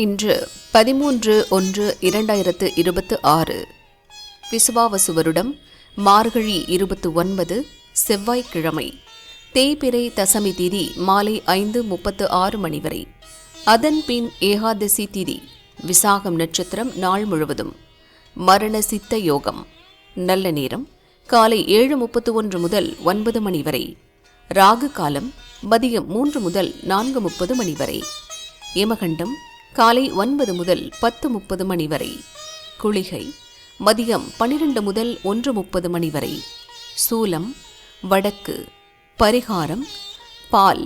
இன்று 13/1/2026 விசுவாவசு வருடம் மார்கழி 29 செவ்வாய்க்கிழமை. தேய்பிறை தசமி திதி மாலை 5:36 மணி வரை. அதன் பின் ஏகாதசி திதி விசாகம் நட்சத்திரம் நாள் முழுவதும். மரண சித்த யோகம். நல்ல நேரம் காலை 7:31 முதல் 9 மணி வரை. ராகு காலம் மதியம் 3 முதல் 4:30 மணி வரை. யமகண்டம் காலை 9 முதல் 10:30 மணி வரை. குளிகை மதியம் 12 முதல் 1:30 மணி வரை. சூலம் வடக்கு. பரிகாரம் பால்.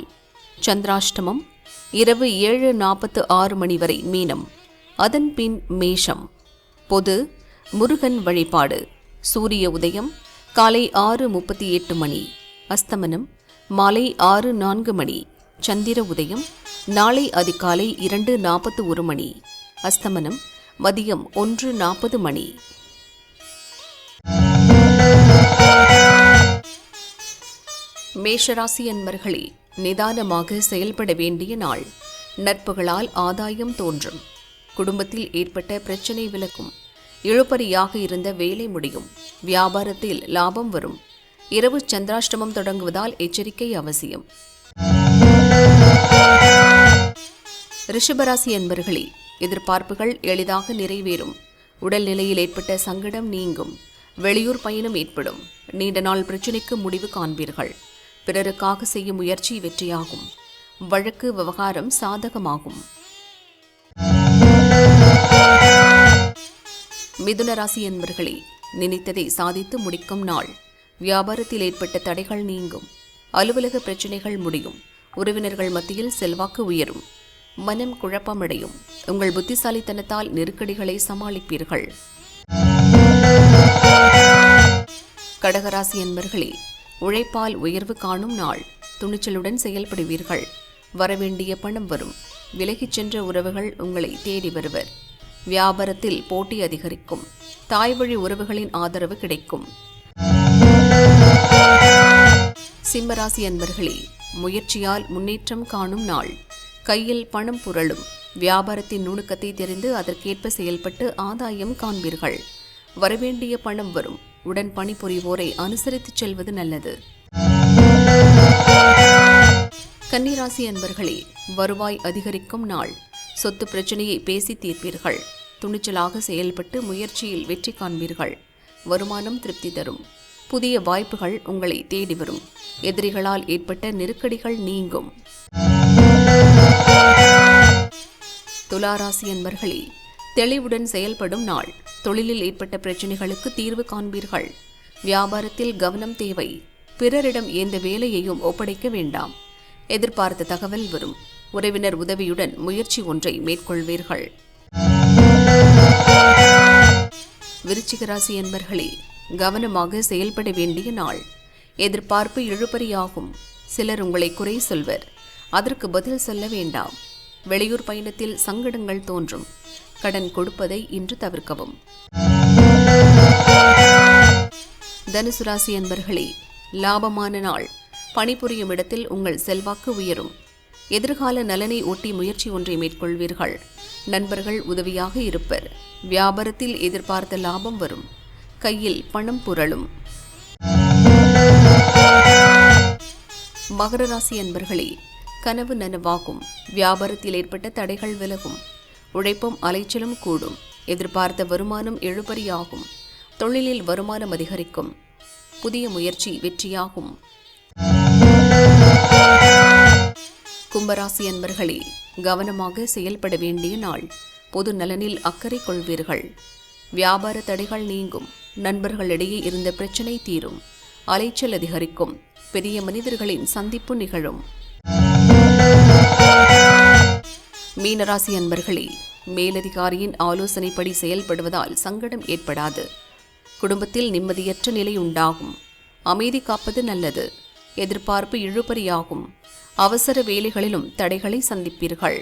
சந்திராஷ்டமம் இரவு 7:46 மணி வரை மீனம். அதன் பின் மேஷம். பொது முருகன் வழிபாடு. சூரிய உதயம் காலை 6:38 மணி. அஸ்தமனம் மாலை 6:04 மணி. சந்திர உதயம் நாளை அதிகாலை 2:41 மணி. அஸ்தமனம் மதியம் 1:40 மணி. மேஷராசி அன்பர்களே, நிதானமாக செயல்பட வேண்டிய நாள். நட்புகளால் ஆதாயம் தோன்றும். குடும்பத்தில் ஏற்பட்ட பிரச்சினை விலகும். இழுபறியாக இருந்த வேலை முடியும். வியாபாரத்தில் லாபம் வரும். இரவு சந்திராஷ்டமம் தொடங்குவதால் எச்சரிக்கை அவசியம். ரிஷபராசி அன்பர்களே, எதிர்பார்ப்புகள் எளிதாக நிறைவேறும். உடல்நிலையில் ஏற்பட்ட சங்கடம் நீங்கும். வெளியூர் பயணம் ஏற்படும். நீண்ட நாள் பிரச்சினைக்கு முடிவு காண்பீர்கள். பிறருக்காக செய்யும் முயற்சி வெற்றியாகும். வழக்கு விவகாரம் சாதகமாகும். மிதுன ராசி அன்பர்களே, நினைத்ததை சாதித்து முடிக்கும் நாள். வியாபாரத்தில் ஏற்பட்ட தடைகள் நீங்கும். அலுவலக பிரச்சினைகள் முடியும். உறவினர்கள் மத்தியில் செல்வாக்கு உயரும். மனம் குழப்பமடையும். உங்கள் புத்திசாலித்தனத்தால் நெருக்கடிகளை சமாளிப்பீர்கள். கடகராசி அன்பர்களே, உழைப்பால் உயர்வு காணும் நாள். துணிச்சலுடன் செயல்படுவீர்கள். வரவேண்டிய பணம் வரும். விலகிச் சென்ற உறவுகள் உங்களை தேடி வருவர். வியாபாரத்தில் போட்டி அதிகரிக்கும். தாய் வழி உறவுகளின் ஆதரவு கிடைக்கும். சிம்மராசி அன்பர்களே, முயற்சியால் முன்னேற்றம் காணும் நாள். கையில் பணம் புரளும். வியாபாரத்தின் நுணுக்கத்தை தெரிந்து அதற்கேற்ப செயல்பட்டு ஆதாயம் காண்பீர்கள். வரவேண்டிய பணம் வரும். உடன் பணிபுரிவோரை அனுசரித்துச் செல்வது நல்லது. கன்னிராசி அன்பர்களே, வருவாய் அதிகரிக்கும் நாள். சொத்து பிரச்சனையை பேசி தீர்ப்பீர்கள். துணிச்சலாக செயல்பட்டு முயற்சியில் வெற்றி காண்பீர்கள். வருமானம் திருப்தி தரும். புதிய வாய்ப்புகள் உங்களை தேடி வரும். எதிரிகளால் ஏற்பட்ட நெருக்கடிகள் நீங்கும். துலாராசி அன்பர்களே, தெளிவுடன் செயல்படும் நாள். தொழிலில் ஏற்பட்ட பிரச்சனைகளுக்கு தீர்வு காண்பீர்கள். வியாபாரத்தில் கவனம் தேவை. பிறரிடம் எந்த வேலையையும் ஒப்படைக்க வேண்டாம். எதிர்பார்த்த தகவல் வரும். உறவினர் உதவியுடன் முயற்சி ஒன்றை மேற்கொள்வீர்கள். விருச்சிக ராசி அன்பர்களே, கவனமாக செயல்பட வேண்டிய நாள். எதிர்பார்ப்பு இழுபறியாகும். சிலர் உங்களை குறை சொல்வர். அதற்கு பதில் சொல்ல வேண்டாம். வெளியூர் பயணத்தில் சங்கடங்கள் தோன்றும். கடன் கொடுப்பதை இன்று தவிர்க்கவும். தனுசு ராசி அன்பர்களே, லாபமான நாள். பணிபுரியும் இடத்தில் உங்கள் செல்வாக்கு உயரும். எதிர்கால நலனை ஒட்டி முயற்சி ஒன்றை மேற்கொள்வீர்கள். நண்பர்கள் உதவியாக இருப்பர். வியாபாரத்தில் எதிர்பார்த்த லாபம் வரும். கையில் பணம் புரளும். மகர ராசி அன்பர்களே, கனவு நனவாகும். வியாபாரத்தில் ஏற்பட்ட தடைகள் விலகும். உழைப்பும் அலைச்சலும் கூடும். எதிர்பார்த்த வருமானம் இழுபறியாகும். தொழிலில் வருமானம் அதிகரிக்கும். புதிய முயற்சி வெற்றியாகும். கும்பராசி அன்பர்களே, கவனமாக செயல்பட வேண்டிய நாள். பொது நலனில் அக்கறை கொள்வீர்கள். வியாபார தடைகள் நீங்கும். நண்பர்களிடையே இருந்த பிரச்சினை தீரும். அலைச்சல் அதிகரிக்கும். பெரிய மனிதர்களின் சந்திப்பு நிகழும். மீனராசி அன்பர்களே, மேலதிகாரியின் ஆலோசனைப்படி செயல்படுவதால் சங்கடம் ஏற்படாது. குடும்பத்தில் நிம்மதியற்ற நிலை உண்டாகும். அமைதி காப்பது நல்லது. எதிர்பார்ப்பு இழுபறியாகும். அவசர வேலைகளிலும் தடைகளை சந்திப்பீர்கள்.